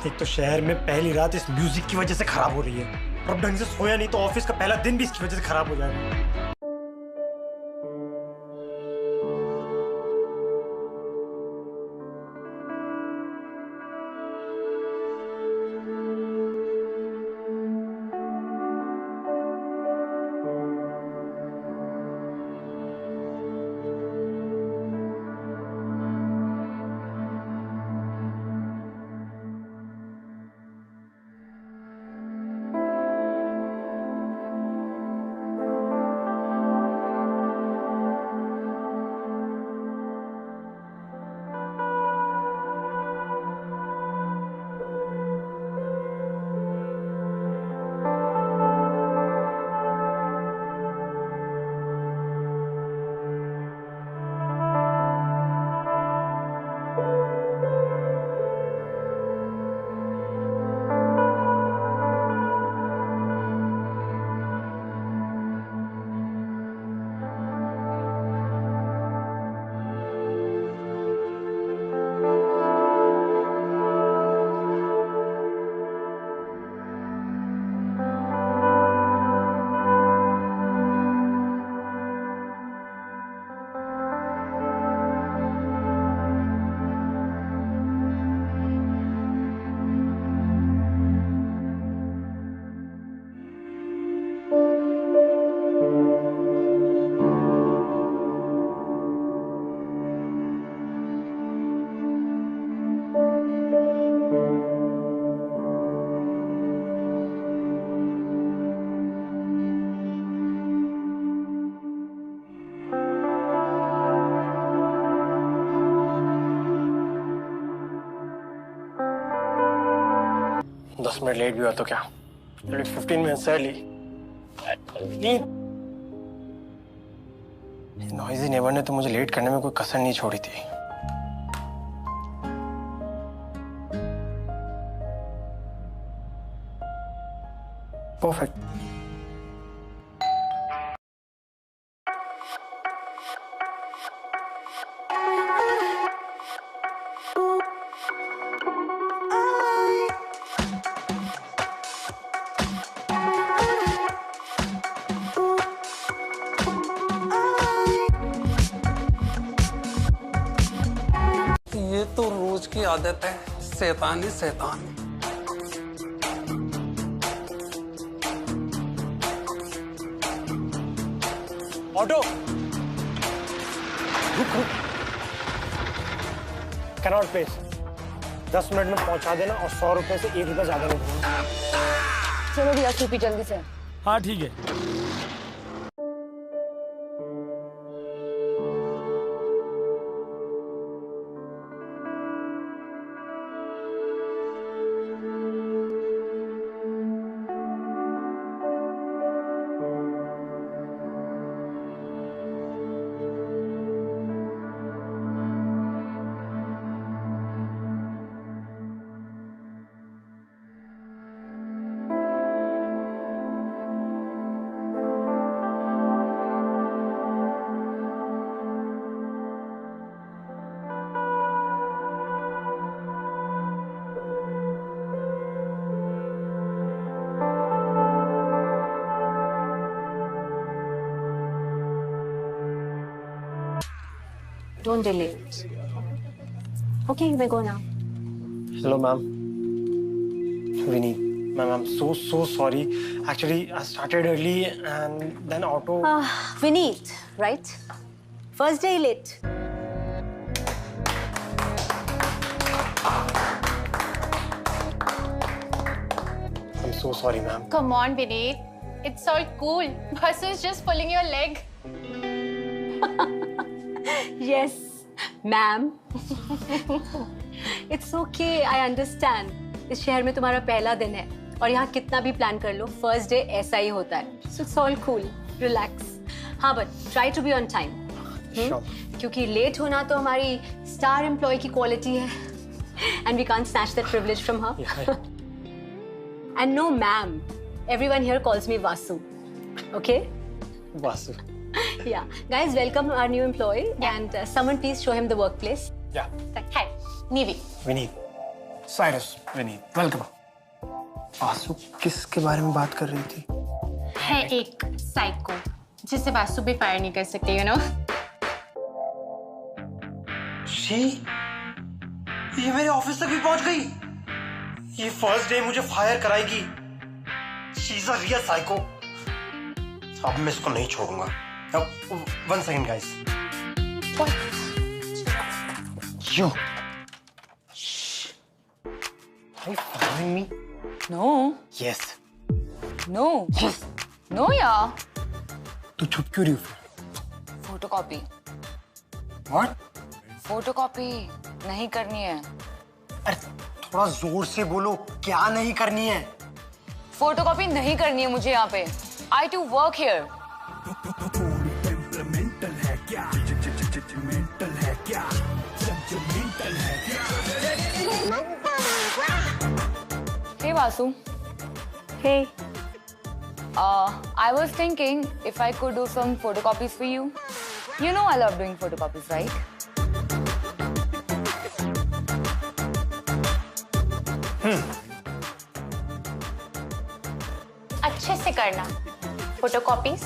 एक तो शहर में पहली रात इस म्यूजिक की वजह से खराब हो रही है, और अब ढंग से सोया नहीं तो ऑफिस का पहला दिन भी इसकी वजह से खराब हो जाएगा। दस मिनट लेट भी हुआ तो क्या, 15 मिनट्स अर्ली। नॉइजी नेबर ने तो मुझे लेट करने में कोई कसर नहीं छोड़ी थी। परफेक्ट। ये तो रोज की आदत है, शैतानी शैतानी। ऑटो रुक रुक, कैनॉट प्लेस। 10 मिनट में पहुंचा देना और 100 रुपए से 1 रुपया ज्यादा नहीं दूंगा। चलो भैया सूपी जल्दी से। हाँ ठीक है। Don't delay. Okay, you may go now. Hello, ma'am. Vineet, ma'am, I'm so sorry. Actually, I started early and then auto. Vineet, right? First day late. I'm so sorry, ma'am. Come on, Vineet. It's all cool. Basu is just pulling your leg. Yes, ma'am. It's okay, I understand. इस शहर में तुम्हारा पहला दिन है और यहाँ कितना भी प्लान कर लो, फर्स्ट डे ऐसा ही होता है. So it's all cool, relax. हाँ, but try to be on time. Sure. क्योंकि लेट होना तो हमारी स्टार एम्प्लॉय की क्वालिटी है, and we can't snatch that privilege from her. Yeah. And no, ma'am. Everyone here calls me Vasu. Okay? Vasu. Yeah. Guys, welcome our new employee. Yeah. And someone please show him the workplace. Yeah. Hi, Nivi. Vineet, Cyrus, Vineet, welcome. आंसू किसके बारे में बात कर रही थी? है एक साइको जिसे वासु भी फायर नहीं कर सकते, यू नो। ये मेरे ऑफिस तक भी पहुंच गई। ये फर्स्ट डे मुझे फायर कराएगी। She is a real psycho. अब मैं इसको नहीं छोड़ूंगा। अब 1 second guys. Yo, are you following me? No, Yes. no, no यार। तू छुप क्यों रही हो फिर? Photocopy, What? फोटोकॉपी नहीं करनी है। अरे थोड़ा जोर से बोलो, क्या नहीं करनी है? फोटोकॉपी नहीं करनी है मुझे यहाँ पे। I do work here। Hey Vasu, Hey, I was thinking if I could do some photocopies for you. You know I love doing photocopies, right? अच्छे से करना फोटोकॉपीज।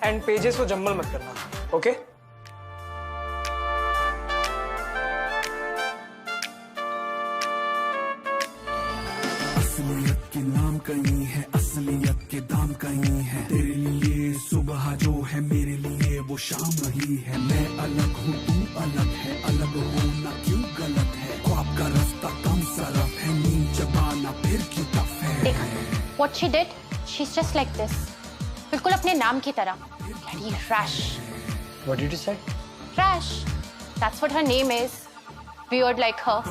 एंड पेजेस को जम्बल मत करना, ओके? असलियत के नाम कहीं है, असलियत के दाम कहीं है। तेरे लिए सुबह जो है मेरे लिए वो शाम ही है। मैं अलग हूँ तू अलग है, अलग होना क्यों गलत है। ख्वाब का रास्ता कम सरफ है, नींद जबाना फिर क्यों टफ है। देखा what she did, she is just like this, बिल्कुल अपने नाम की तरह। Bloody rash. What did you say? Rash. That's what her name is. Weird like her.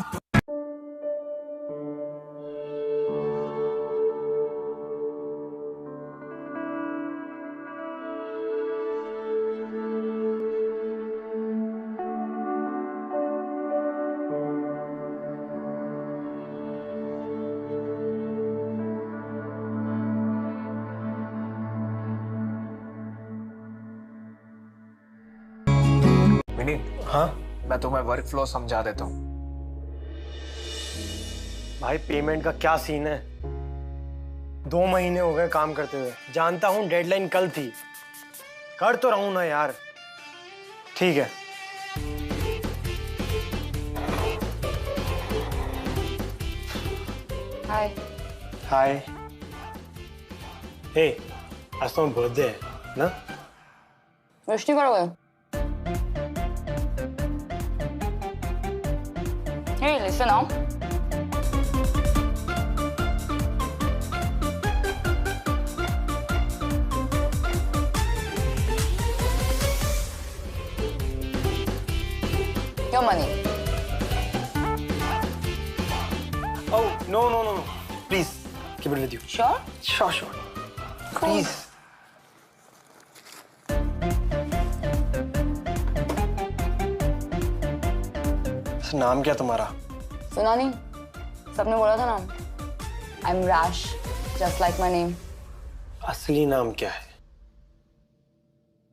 Vineet, हाँ मैं तुम्हें वर्क फ्लो समझा देता हूँ। भाई, पेमेंट का क्या सीन है? 2 महीने हो गए काम करते हुए। जानता हूँ डेडलाइन कल थी, कर तो रहा हूं ना यार। ठीक है। Hi. हाय। हे, आज तो बर्थडे है ना? विश नहीं करोगे? Hey, listen now. Your money. Oh, no. Please, keep it with you. Sure? Sure. Please. नाम क्या तुम्हारा? सुना नहीं? सबने बोला था ना। I'm Rash, just like my name. असली नाम क्या है?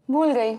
भूल गई।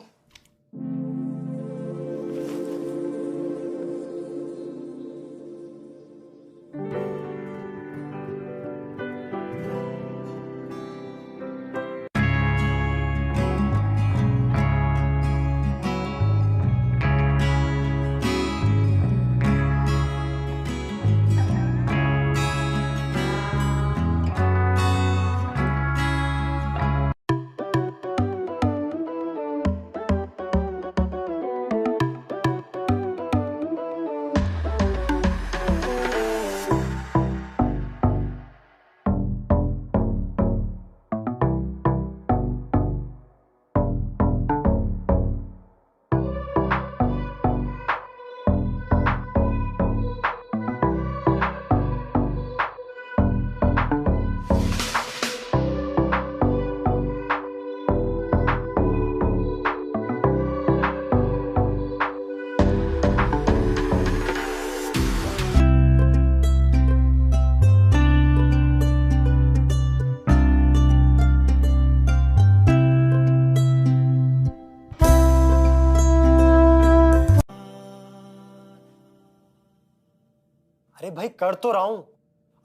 अरे भाई कर तो रहा हूं,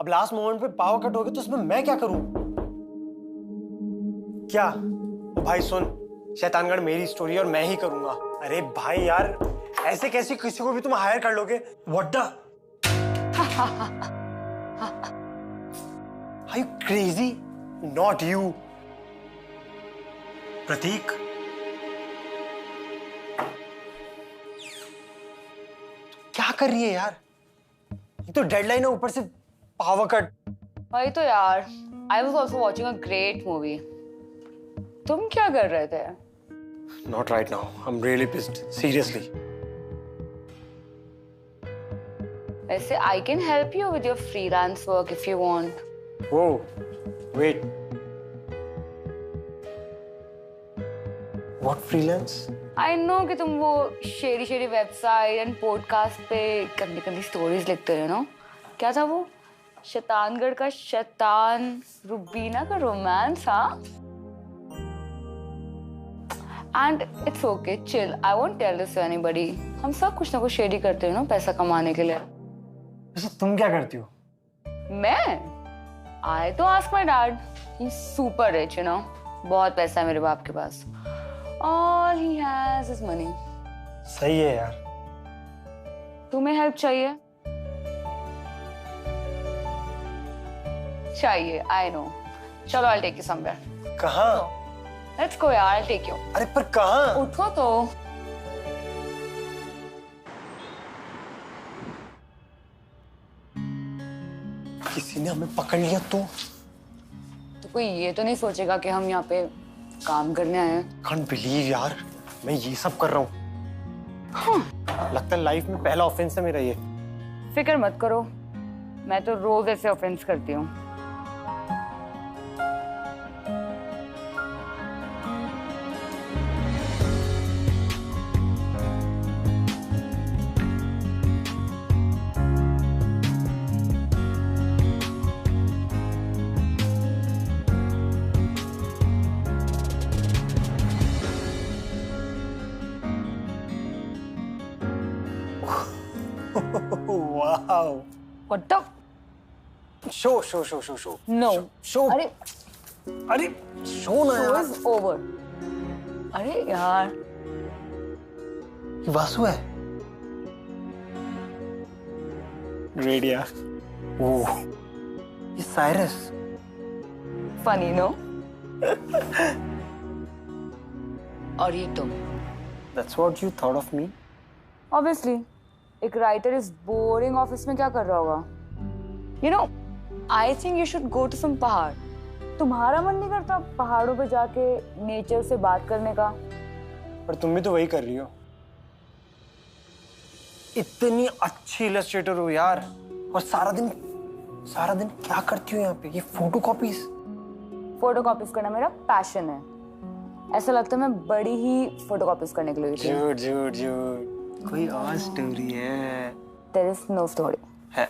अब लास्ट मोमेंट पे पावर कट हो गया तो इसमें मैं क्या करूं? क्या? ओ भाई सुन, शैतानगढ़ मेरी स्टोरी और मैं ही करूंगा। अरे भाई यार, ऐसे कैसे किसी को भी तुम हायर कर लोगे? What the? Are you crazy? Not you. प्रतीक, क्या कर रही है यार? ये तो डेडलाइन है, ऊपर से पावर कट। वही तो यार, I was also watching a great movie. तुम क्या कर रहे थे? Not right now. I'm really pissed. Seriously. वैसे I can help you with your freelance work if you want. Whoa. Wait. What freelance? I know कि तुम वो शेरी website and podcast पे गंदी स्टोरीज लिखते हो ना? क्या था वो? शैतानगढ़ का शैतान रुबीना का रोमांस, हाँ? And it's okay, chill. I won't tell this to anybody. हम सब कुछ ना कुछ शेरी करते हैं ना पैसा कमाने के लिए। वैसे तुम क्या करती हो? मैं? I तो ask my dad. He's super rich, you know. बहुत पैसा है मेरे बाप के पास। All he has is money. सही है यार। तुम्हें हेल्प चाहिए? चाहिए, I know. चलो, I'll take you somewhere. कहाँ? Let's go यार, I'll take you. अरे पर कहाँ? उठो तो। किसी ने हमें पकड़ लिया तो कोई ये तो नहीं सोचेगा कि हम यहाँ पे काम करने आए हैं। Can't believe यार, मैं ये सब कर रहा हूँ। लगता है लाइफ में पहला ऑफेंस है मेरा ये। फिक्र मत करो, मैं तो रोज ऐसे ऑफेंस करती हूँ। Wow. What the? Show. No. Show. अरे show ना show यार। is over. अरे यार। ये वासु है। रेडिया। ओह, ये साइरस। Funny, no? और ये तुम। That's what you thought of me? Obviously, एक राइटर इस बोरिंग ऑफिस में क्या कर रहा होगा? You know, I think you should go to some पहाड़. तुम्हारा मन नहीं करता पहाड़ों पे जाके नेचर से बात करने का? पर तुम भी तो वही कर रही हो। इतनी अच्छी इलस्ट्रेटर हो यार, और सारा दिन क्या करती हो यहाँ पे? ये फोटोकॉपीज करना मेरा पैशन है। ऐसा लगता है मैं बड़ी ही फोटोकॉपीज करने के लिए हुई थी। झूठ। कोई और स्टोरी है? There is no story. है।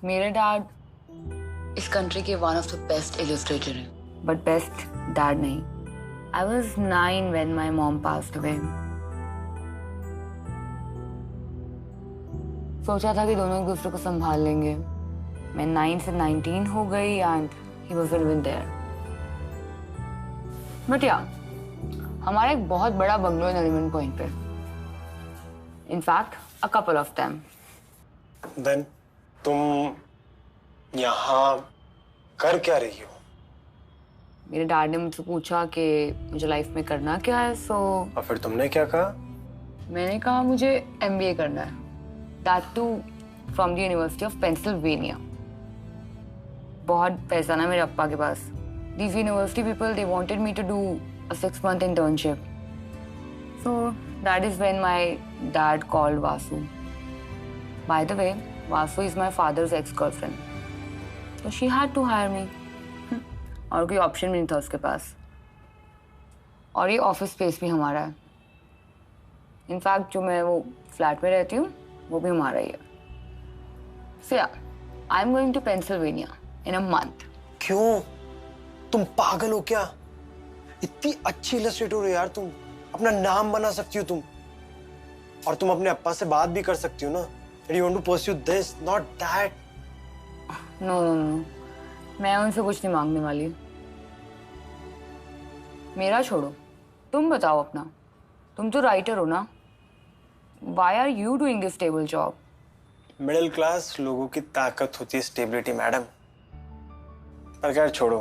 मेरे डैड इस कंट्री के one of the best Illustrator हैं, बट बेस्ट डैड नहीं। I was 9 when my mom passed away. सोचा था कि दोनों एक दूसरे को संभाल लेंगे। मैं 9 से 19 हो गई and he wasn't even there. But yeah, हमारा एक बहुत बड़ा बंगलो है एलिमेंट पॉइंट पे। In fact, a couple of them. Then तुम यहाँ कर क्या रही हो? मेरे डैड ने मुझसे पूछा कि मुझे लाइफ में करना क्या है, सो और फिर तुमने क्या कहा? मैंने कहा मुझे MBA करना है, that too from the University of Pennsylvania. बहुत पैसा ना मेरे अप्पा के पास। These university people, they wanted me to do a 6-month internship. So that is when my dad called Vasu. By the way, Vasu is my father's ex-girlfriend. So she had to hire me. और कोई option भी नहीं था उसके पास। और ये office space भी हमारा है। इनफैक्ट जो मैं वो फ्लैट में रहती हूँ वो भी हमारा ही है। So yeah, I'm going to Pennsylvania in a month. क्यों? तुम पागल हो क्या? इतनी अच्छी इलस्ट्रेटर हो यार तुम, अपना नाम बना सकती हो तुम, और तुम अपने अप्पा से बात भी कर सकती हो ना। You want to pursue this, not that. No, no, no. मैं उनसे कुछ नहीं मांगने वाली। मेरा छोड़ो, तुम बताओ अपना। तुम तो राइटर हो ना? Why are you doing this stable job? Middle class लोगों की ताकत होती है स्टेबिलिटी मैडम। पर खैर छोड़ो,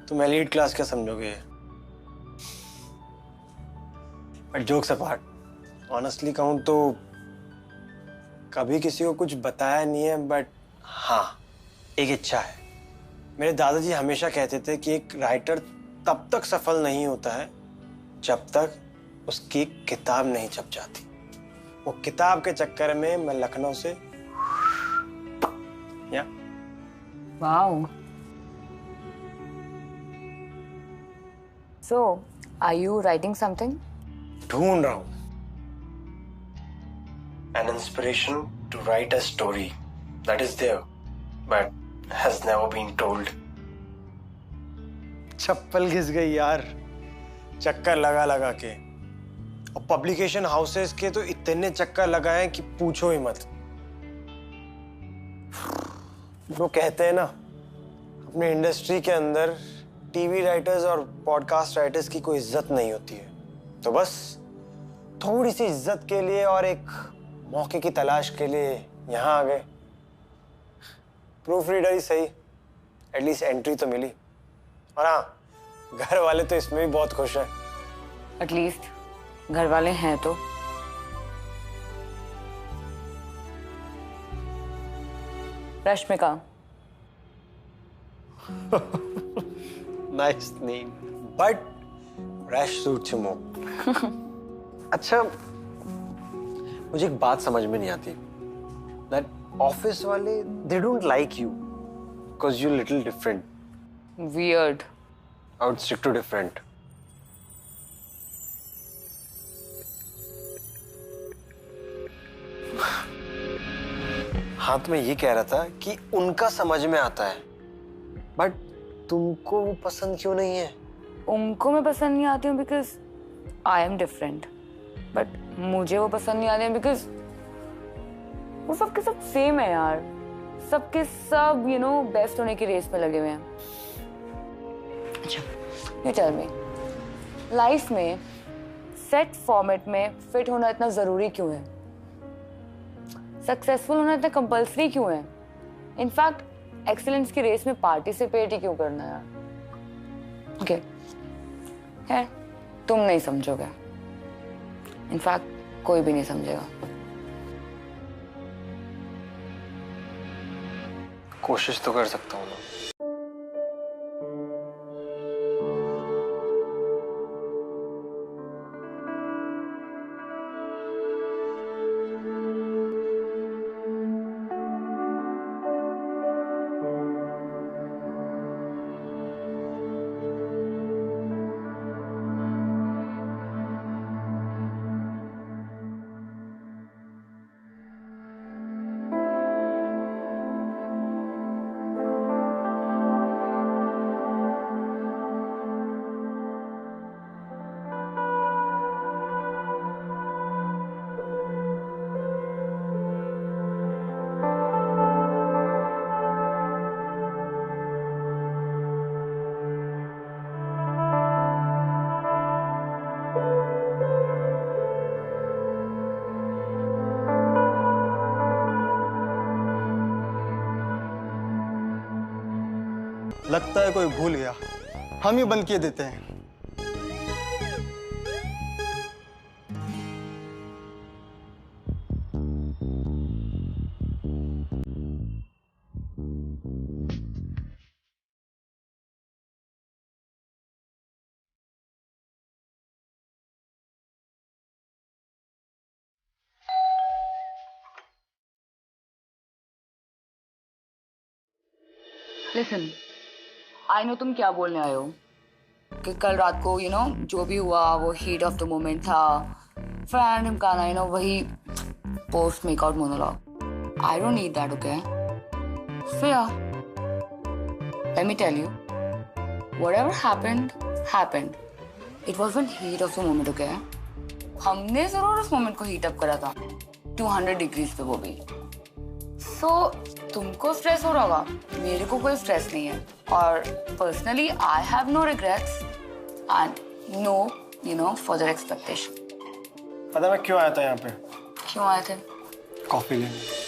तुम एलीट क्लास क्या समझोगे? बट जोक्स अपार्ट, ऑनेस्टली कहूँ तो कभी किसी को कुछ बताया नहीं है, बट हाँ एक इच्छा है। मेरे दादाजी हमेशा कहते थे कि एक राइटर तब तक सफल नहीं होता है जब तक उसकी किताब नहीं छप जाती। वो किताब के चक्कर में मैं लखनऊ से या Wow. So, are you writing something? ढूंढ रहा हूं an inspiration to write a story that is there but has never been told. चप्पल घिस गई यार, चक्कर लगा लगा के, और पब्लिकेशन हाउसेस के तो इतने चक्कर लगाए कि पूछो ही मत। वो कहते हैं ना, अपने इंडस्ट्री के अंदर टीवी राइटर्स और पॉडकास्ट राइटर्स की कोई इज्जत नहीं होती है, तो बस थोड़ी सी इज्जत के लिए और एक मौके की तलाश के लिए यहाँ आ गए। प्रूफ रीडर ही सही, एटलीस्ट एंट्री तो मिली। और हाँ, घर वाले तो इसमें भी बहुत खुश हैं। एटलीस्ट घर वाले हैं तो। Rashmika. Nice name, but rash suits you more. अच्छा, मुझे एक बात समझ में नहीं आती, दैट ऑफिस वाले they don't like you because you little different. Weird. I would stick to different. हाँ, तो मैं ये कह रहा था कि उनका समझ में आता है, बट तुमको वो पसंद क्यों नहीं है? उनको मैं पसंद नहीं आती हूँ because I am different, but मुझे वो पसंद नहीं आते हैं बिकॉज वो सबके सब सेम है यार। सबके सब बेस्ट होने की रेस में लगे हुए हैं। अच्छा, ये टेल मी, लाइफ में सेट फॉर्मेट में फिट होना इतना जरूरी क्यों है? सक्सेसफुल होना इतना कंपल्सरी क्यों है? इनफैक्ट एक्सीलेंस की रेस में पार्टिसिपेट ही क्यों करना है? ओके, है तुम नहीं समझोगे, इनफैक्ट कोई भी नहीं समझेगा। कोशिश तो कर सकता हूँ ना। लगता है कोई भूल गया, हम ही बंद किए देते हैं। लिसन, आई नो तुम क्या बोलने आए हो कि कल रात को जो भी हुआ वो हीट ऑफ द मोमेंट था, फैन गाना वही post make-out monologue. I don't need that, okay? So yeah, let me tell you, whatever happened, happened. It was one heat of the moment, okay? हमने जरूर उस मोमेंट को heat up करा था 200 degrees पे, वो भी. So तुमको स्ट्रेस हो रहा होगा, मेरे को कोई स्ट्रेस नहीं है. और personally I have no regrets and no further expectation. पता मैं क्यों आया था यहाँ पे? क्यों आए थे? कॉफी लेने.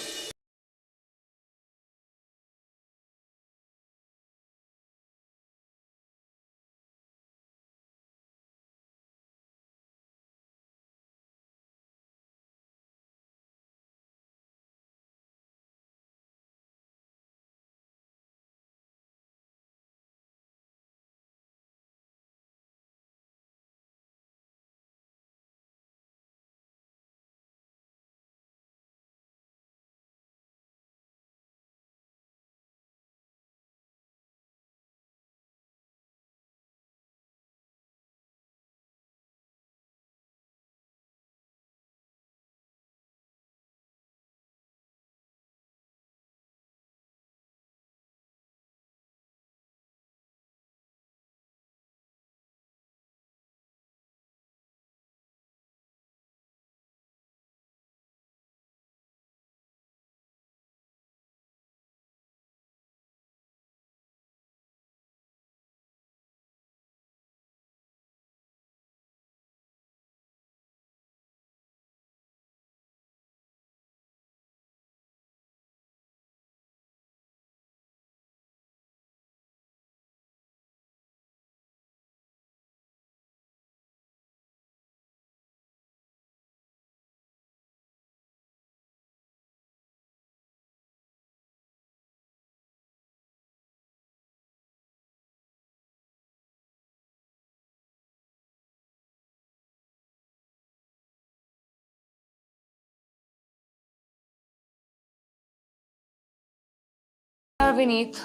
विनीत,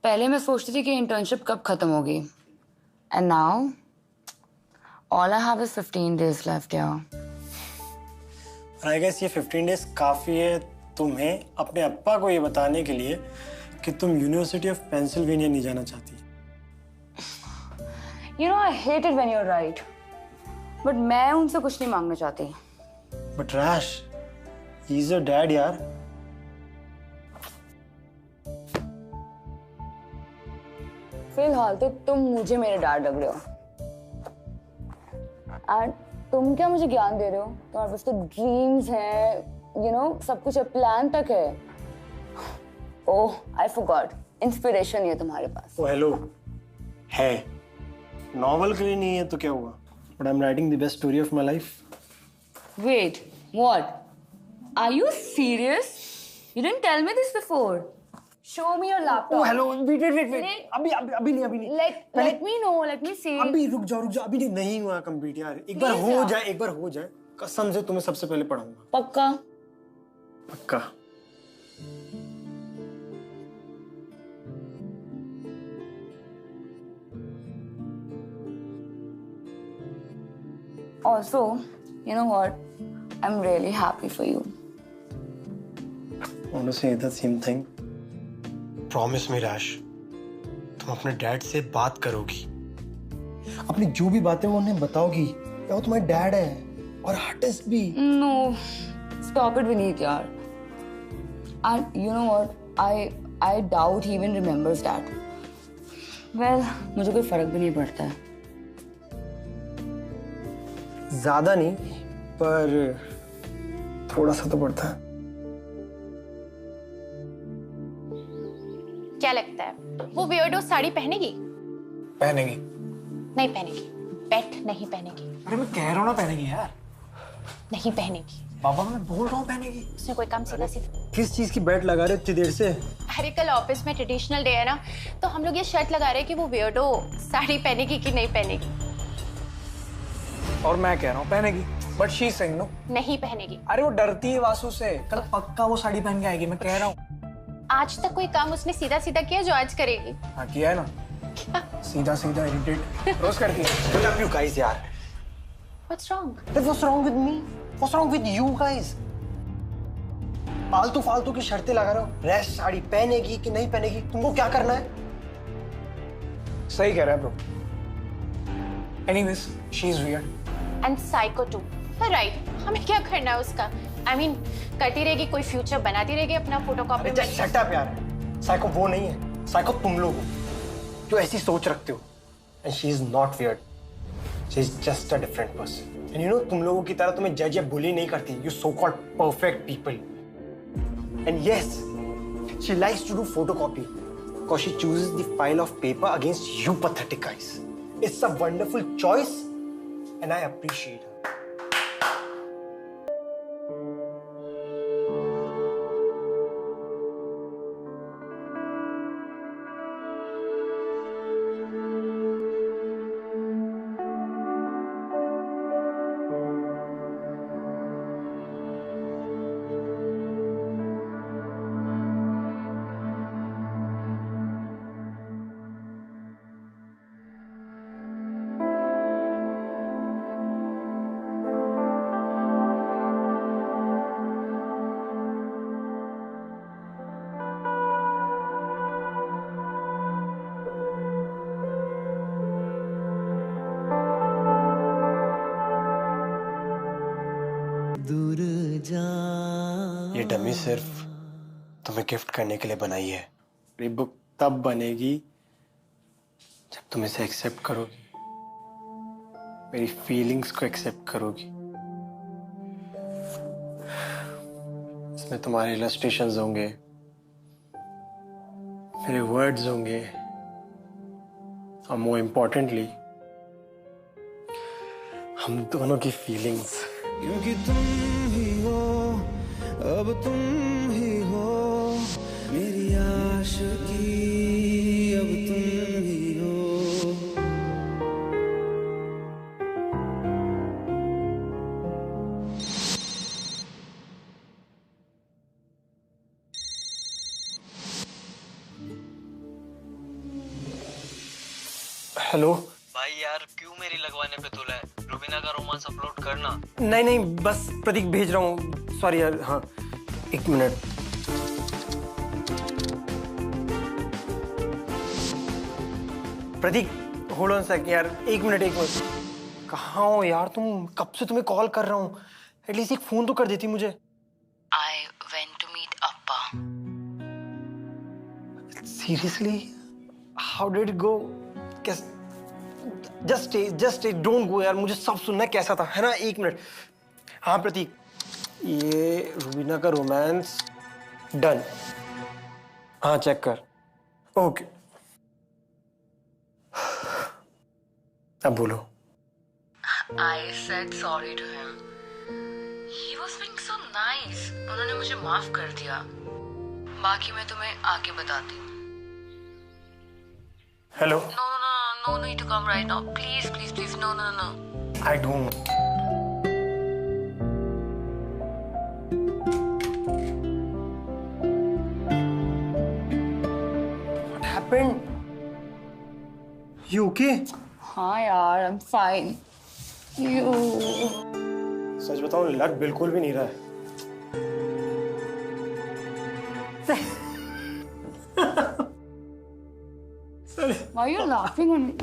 पहले मैं सोचती थी कि इंटर्नशिप कब खत्म होगी, and now all I have is 15 days left. I guess ये 15 days काफी है तुम्हें अपने अप्पा को ये बताने के लिए कि तुम यूनिवर्सिटी ऑफ पेंसिल्वेनिया नहीं जाना चाहती. You know I hate it when you are right, but मैं उनसे कुछ नहीं मांगना चाहती. But Rash, he is your dad यार. फिलहाल तो तुम मुझे मेरे डैड लग रहे हो, एंड तुम क्या मुझे ज्ञान दे रहे हो? तुम्हारे पास तो ड्रीम्स हैं, सब कुछ है, प्लान तक है. ओह, आई फॉरगॉट, इंस्पिरेशन है तुम्हारे पास. ओ हेलो, है. नॉवल के लिए नहीं है तो क्या हुआ? But I am writing the best story of my life. Wait, what? Are you serious? You didn't tell me this before. Show me your laptop. Oh hello, wait. अभी नहीं. Let me know, let me see. अभी रुक जाओ. अभी नहीं हुआ complete यार. एक बार हो जाए. कसम से तुम्हें सबसे पहले पढ़ाऊंगा. पक्का. Also, you know what? I'm really happy for you. I want to say the same thing. Promise me rash, तुम अपने डैड से बात करोगी, अपनी जो भी बातें वो उन्हें बताओगी. क्या वो तुम्हारे डैड है और आर्टिस्ट भी. No, stop it, Vineet, यार. And you know what? I doubt he even remembers that. Well, मुझे कोई फर्क भी नहीं पड़ता है. ज्यादा नहीं, पर थोड़ा सा तो पड़ता है. क्या लगता है वो वियर्डो साड़ी पहनेगी? पहनेगी. नहीं पहनेगी. बेट नहीं पहनेगी. अरे मैं कह रहा हूँ ना पहनेगी यार. नहीं पहनेगी. बाबा मैं बोल रहा हूँ पहनेगी. उसने कोई काम सीधा. किस चीज की बेट लगा रहे हो इतनी देर से? अरे कल ऑफिस में ट्रेडिशनल डे है ना, तो हम लोग ये शर्त लगा रहे हैं कि वो वियर्डो साड़ी पहनेगी कि नहीं पहनेगी. और मैं कह रहा हूँ पहनेगी. But she saying no. नहीं पहनेगी. अरे वो डरती है वासु से. कल पक्का वो साड़ी पहन के आएगी, मैं कह रहा हूँ. आज तक कोई काम उसने सीधा सीधा किया जो आज करेगी? हाँ किया है ना. सीधा इरिटेट रोज करती है. I love you guys यार. What's wrong? What's wrong with me? What's wrong with you guys? फालतू फालतू की शर्तें लगा रहे हो। रैश साड़ी पहनेगी कि नहीं पहनेगी, तुमको क्या करना है? सही कह रहा है bro. Anyways she is weird and psycho too. Right, हमें क्या करना है उसका? आई मीन करती रहेगी, कोई फ्यूचर बनाती रहेगी अपना फोटोकॉपी। जस्ट शट अप यार। साइको वो नहीं है, साइको तुम लोग हो जो ऐसी सोच रखते हो। And she is not weird, she is just a different person. And you know, तुम लोगों की तरह तुम्हें जज या बुली नहीं करती। You so called perfect people. And yes, she likes to do photocopy because she chooses the pile of paper against you pathetic guys. It's a wonderful choice and I appreciate her. ये dummy सिर्फ तुम्हें gift करने के लिए बनाई है। ये book तब बनेगी जब तुम इसे एक्सेप्ट करोगी, मेरी फीलिंग्स को एक्सेप्ट करोगी। इसमें तुम्हारे इलस्ट्रेशंस होंगे, मेरे वर्ड्स होंगे, और मोर इम्पोर्टेंटली हम दोनों की फीलिंग्स। क्योंकि तुम ही हो, अब तुम ही हो मेरी आशिकी, अब तुम ही हो। हेलो भाई यार, क्यों मेरी लगवाने पे तुला है? रुबीना का रोमांस अपलोड करना। नहीं नहीं, बस प्रतीक भेज रहा हूँ। सॉरी यार। हाँ, एक minute. Prateek hold on second यार, एक मिनट। कहाँ हो यार तुम? कब से तुम्हें कॉल कर रहा हूँ, एटलीस्ट एक फोन तो कर देती मुझे। I went to meet Appa. Seriously? How did it go? Just stay, don't go यार, मुझे सब सुनना है कैसा था, है ना? एक मिनट। हाँ प्रतीक, ये रुबीना का रोमांस डन। हाँ चेक कर। ओके, अब बोलो। I said sorry to him. He was being so nice. उन्होंने मुझे माफ कर दिया। बाकी मैं तुम्हें आके बताती हूँ। Hello. No need to come right now. Please, no. I don't know. What happened? You okay? हाँ यार, I'm fine. You. सच बताऊं, लग बिल्कुल भी नहीं रहा है। Why are you laughing on me?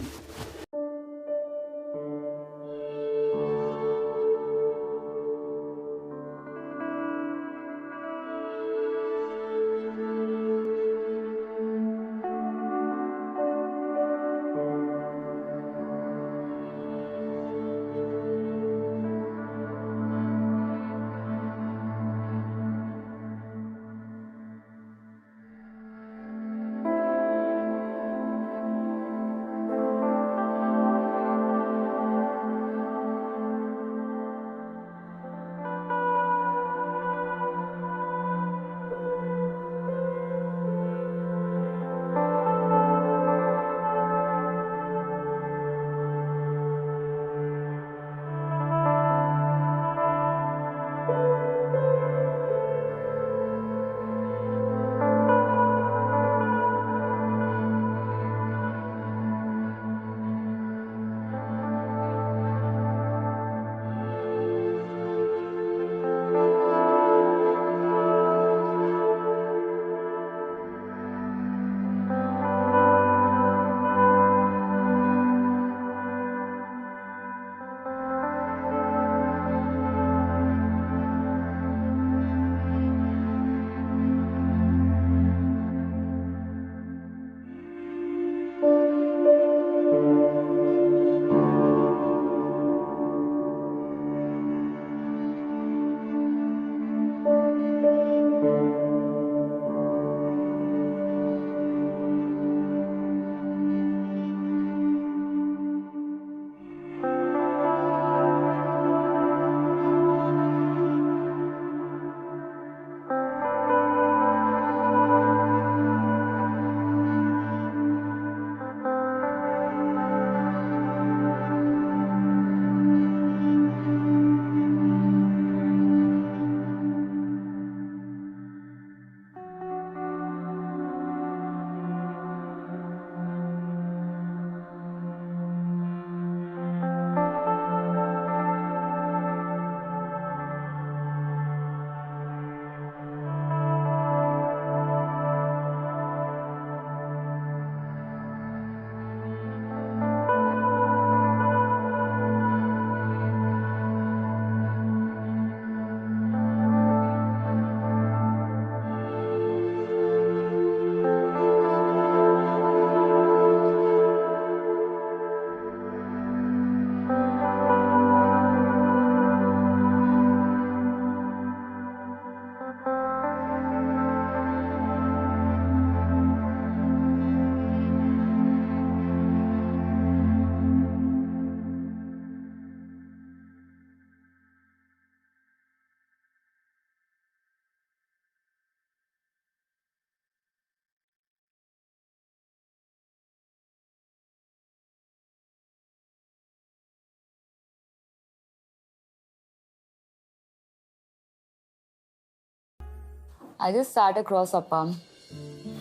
I just sat across Appa.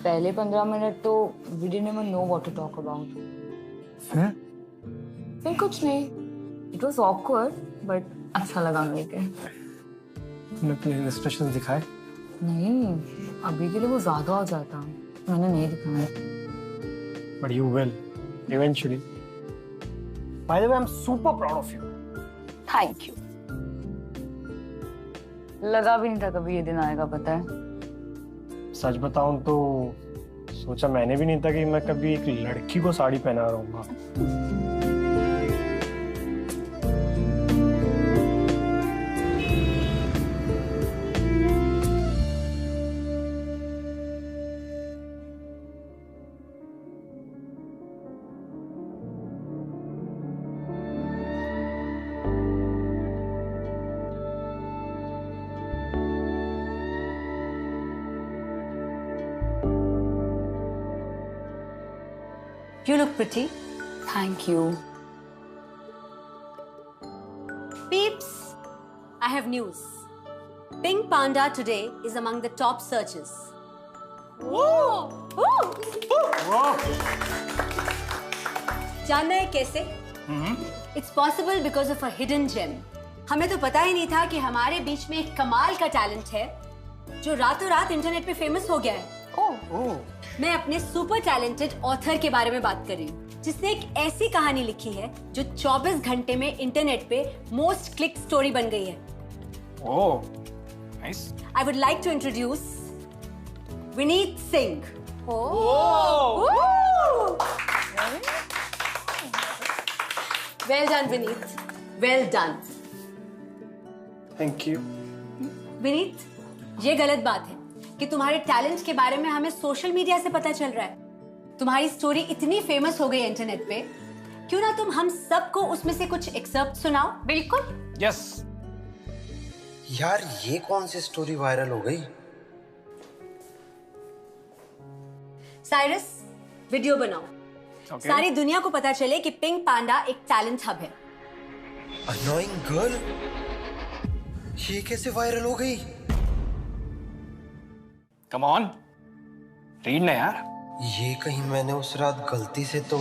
पहले 15 मिनट तो we didn't even know what to talk about. फिर कुछ नहीं. It was awkward, but अच्छा लगा मुझे. तुमने अपने illustrations दिखाए? नहीं, अभी के लिए वो ज्यादा हो जाता. मैंने नहीं दिखाया. But you will, eventually. By the way, I'm super proud of you. Thank you. लगा भी नहीं था कभी ये दिन आएगा, पता है. सच बताऊं तो सोचा मैंने भी नहीं था कि मैं कभी एक लड़की को साड़ी पहना रहूंगा. You look pretty. Thank you. Peeps, I have news. Pink Panda today is among the top searches. जानना है कैसे? It's possible because of a hidden gem. हमें तो पता ही नहीं था कि हमारे बीच में एक कमाल का टैलेंट है जो रातों रात इंटरनेट पे फेमस हो गया है. मैं अपने सुपर टैलेंटेड ऑथर के बारे में बात कर रही हूँ जिसने एक ऐसी कहानी लिखी है जो 24 घंटे में इंटरनेट पे मोस्ट क्लिक स्टोरी बन गई है. ओह, nice. I would like to introduce Vineet Singh. Well done, Vineet. Well done. Thank you. Vineet, ये गलत बात है कि तुम्हारे टैलेंट के बारे में हमें सोशल मीडिया से पता चल रहा है. तुम्हारी स्टोरी इतनी फेमस हो गई है इंटरनेट पे, क्यों ना तुम हम सबको उसमें से कुछ एक्सर्प्ट सुनाओ? बिल्कुल. यस. यार ये कौन सी स्टोरी वायरल हो गई? साइरस, वीडियो बनाओ. सारी दुनिया को पता चले कि पिंक पांडा एक टैलेंट हब है. अनोइंग गर्ल, ये कैसे वायरल हो गई? कम ऑन, रीड ना यार. ये कहीं मैंने उस रात गलती से तो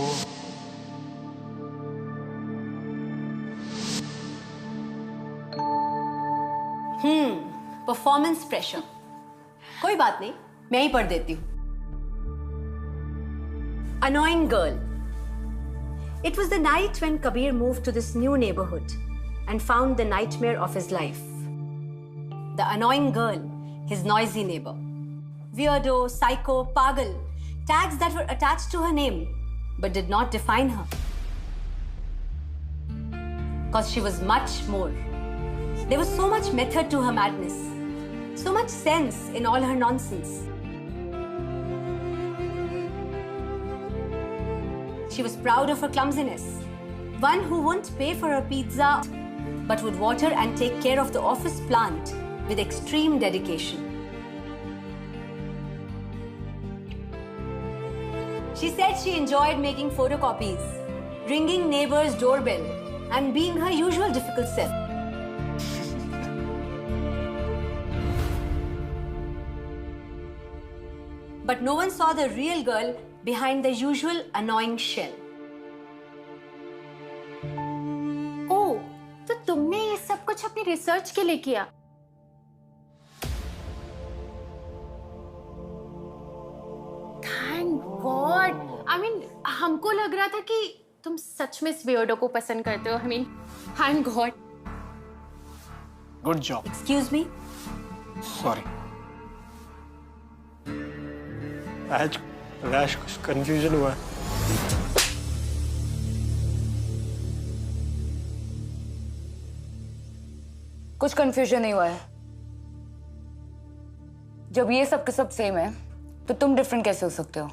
परफॉर्मेंस प्रेशर. कोई बात नहीं, मैं ही पढ़ देती हूँ. Annoying girl. It was the night when Kabir moved to this new neighborhood and found the nightmare of his life. The annoying girl, his noisy neighbor. Weirdo, psycho, pagal, tags that were attached to her name but did not define her. Because she was much more. There was so much method to her madness, so much sense in all her nonsense. She was proud of her clumsiness. One who wouldn't pay for her pizza but would water and take care of the office plant with extreme dedication. She said she enjoyed making photocopies, ringing neighbors' doorbell, and being her usual difficult self. But no one saw the real girl behind the usual annoying shell. ओह, तो तुमने ये सब कुछ अपनी research के लिए किया? Thank God. I mean, हमको लग रहा था कि तुम सच में इस weirdo को पसंद करते हो. I mean, thank God. Good job. Excuse me? Sorry. आज रैश कुछ कंफ्यूजन हुआ. कुछ कंफ्यूजन नहीं हुआ है. जब ये सब के सब सेम है तो तुम डिफरेंट कैसे हो सकते हो?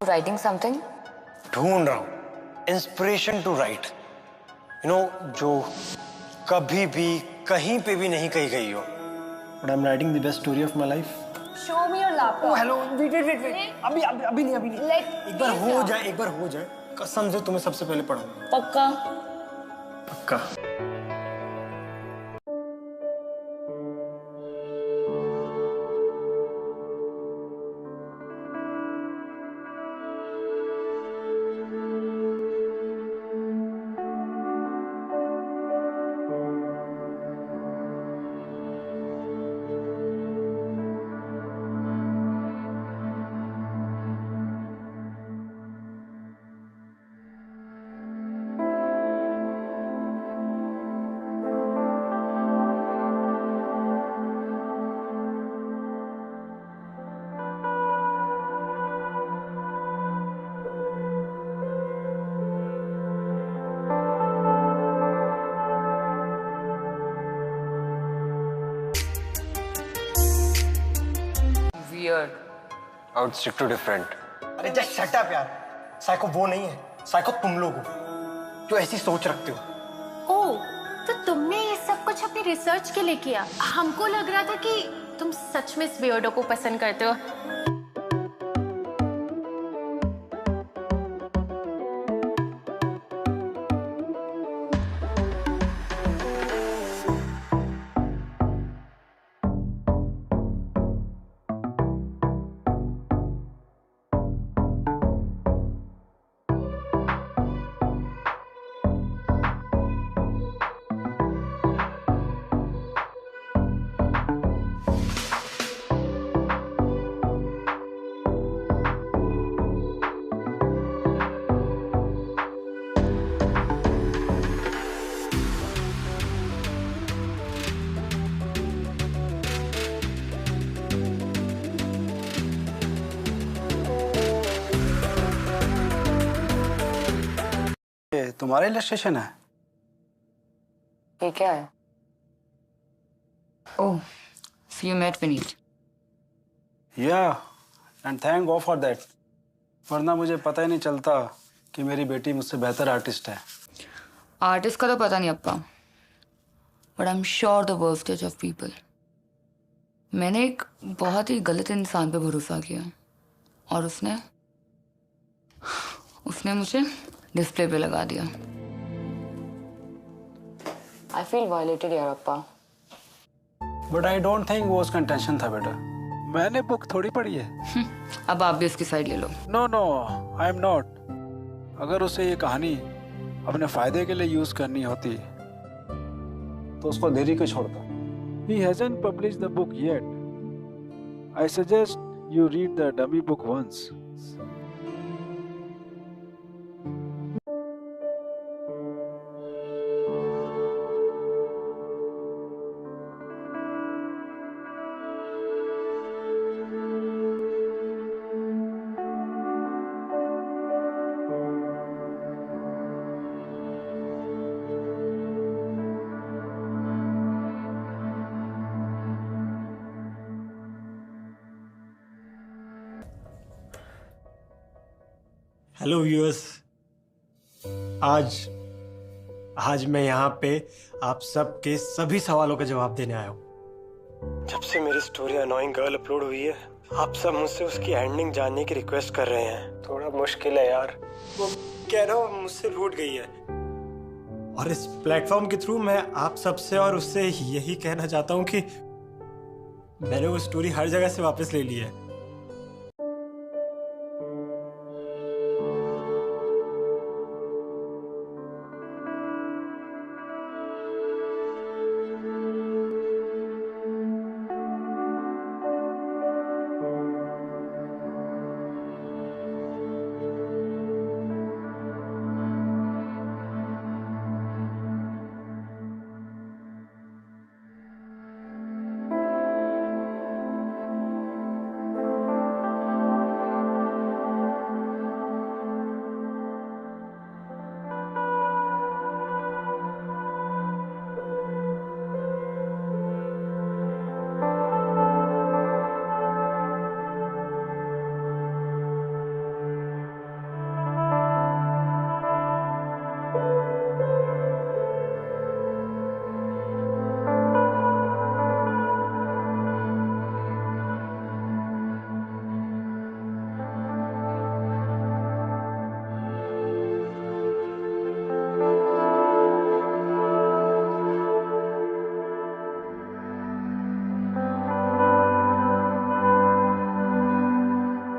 writing something? ढूंढ रहा हूँ inspiration to write, you know, जो कभी भी कहीं पे भी नहीं कही गई हो. But I am writing the best story of my life. Show me your laptop. Hello, wait. अभी नहीं. एक बार हो जाए कसम से तुम्हें सबसे पहले पढ़ूंगा. पक्का. Weird. I would stick to different. अरे जस्ट शट अप यार. साइको वो नहीं है, साइको तुम लोग हो जो ऐसी सोच रखते हो. ओह, तो तुमने ये सब कुछ अपनी रिसर्च के लिए किया? हमको लग रहा था कि तुम सच में इस वियर्डो को पसंद करते हो. तुम्हारा इलस्ट्रेशन है? ये क्या है? Oh, so you met Vineet. Yeah, and thank God for that. वरना मुझे पता ही नहीं चलता कि मेरी बेटी मुझसे बेहतर आर्टिस्ट है. आर्टिस्ट का तो पता नहीं अप्पा, but I'm sure the worstest of people. मैंने एक बहुत ही गलत इंसान पे भरोसा किया और उसने मुझे डिस्प्ले पे लगा दिया. I feel violated यार अप्पा. But I don't think वो उसका इंटेंशन था बेटा. मैंने बुक थोड़ी पढ़ी है. अब आप भी उसकी साइड ले लो. No, I am not. अगर उसे ये कहानी अपने फायदे के लिए यूज करनी होती तो उसको देरी क्यों छोड़ता. He hasn't published the book yet. I suggest you read the dummy book once. Hello viewers, आज मैं यहाँ पे आप सबके सभी सवालों का जवाब देने आया हूँ. जब से मेरी स्टोरी अनोइंग गर्ल अपलोड हुई है, आप सब मुझसे उसकी एंडिंग जानने की रिक्वेस्ट कर रहे हैं. थोड़ा मुश्किल है यार. वो कह रहा हूँ मुझसे रूठ गई है. और इस प्लेटफॉर्म के थ्रू मैं आप सबसे और उससे यही कहना चाहता हूँ कि मैंने वो स्टोरी हर जगह से वापस ले ली है.